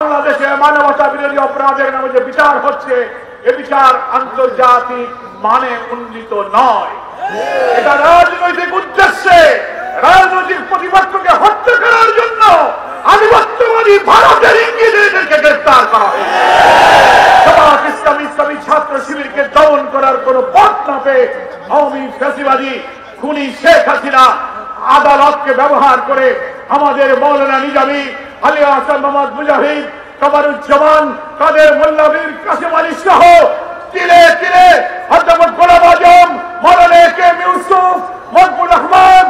বাংলাদেশে মানবতা বিরোধী অপরাধের নামে যে বিচার হচ্ছে এ বিচার আন্তর্জাতিক মানে উন্নীত নয়। এটা রাজনৈতিক উদ্দেশ্যে রাজনৈতিক প্রতিপক্ষকে হত্যা করার জন্য আধিপত্যবাদী ভারতের ইংরেজদেরকে গ্রেফতার করা হয়েছে। ইসলামী ছাত্র শিবিরকে দমন করার কোন পথ না পেয়ে আওয়ামী ফ্যাসিবাদী খুনি শেখ হাসিনা আদালতকে ব্যবহার করে আমাদের মৌলানা নিজামী, আলী হাসান মোহাম্মদ মুজাহিদ, কামারুজ্জামান, কাদের মোল্লা, মীর কাসেম আলী সহ তিলে তিলে অধ্যাপক গোলাম আজম, মৌলানা কে এম ইউসুফ, মকবুল রহমান,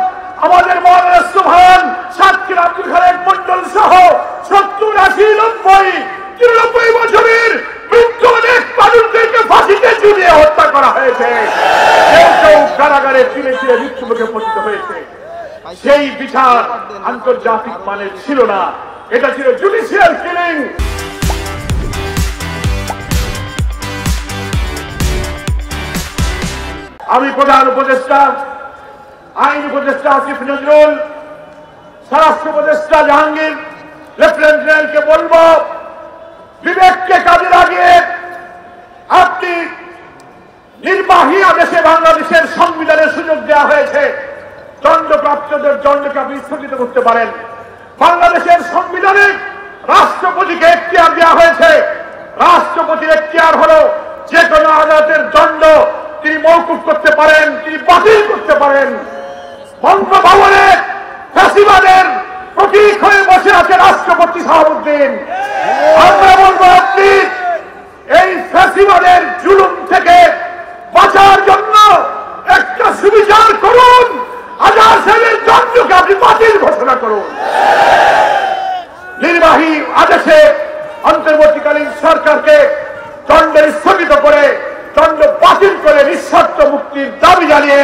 আমাদের মৌলানা সুবহান, সাতক্ষীরা আব্দুল খালেক মন্ডল সহ 70, 80, 90, 93 বছরের বৃদ্ধ অনেক মানুষদেরকে ফাঁসিতে ঝুলিয়ে হত্যা করা হয়েছে। কেউ কেউ কারাগারে তিলে তিলে মৃত্যুমুখে পতিত হয়েছে। সেই বিচার আন্তর্জাতিক মানের ছিল না, এটা ছিল জুডিশিয়াল কিলিং। আমি প্রধান উপদেষ্টা, আইন উপদেষ্টা আসিফ নজরুল, স্বরাষ্ট্র উপদেষ্টা জাহাঙ্গীর, লেফটেন্যান্ট জেনারেলকে বলবো, বিবেককে কাজে লাগিয়ে আপনি নির্বাহী আদেশে বাংলাদেশের সংবিধানের সুযোগ দেওয়া হয়েছে, দণ্ডপ্রাপ্তদের দণ্ডকে আপনি স্থগিত করতে পারেন। বাংলাদেশের সংবিধানে রাষ্ট্রপতিকে এখতিয়ার দেওয়া হয়েছে। রাষ্ট্রপতির এখতিয়ার হলো যে কোনো আদালতের দণ্ড তিনি মওকুফ করতে পারেন, তিনি বাতিল করতে পারেন। বঙ্গভবনে ফ্যাসিবাদের প্রতীক হয়ে বসে আছে রাষ্ট্রপতি শাহাবুদ্দিন। আমরা বলবো আপনি এই ফ্যাসিবাদের জুলুম থেকে বাঁচার জন্য একটা সুবিচার করুন, আজাদ সাহেবের দণ্ডকে আপনি বাতিল ঘোষণা করুন। নির্বাহী আদেশে অন্তর্বর্তীকালীন সরকারকে দণ্ড স্থগিত করে দণ্ড বাতিল করে নিঃশর্ত মুক্তির দাবি জানিয়ে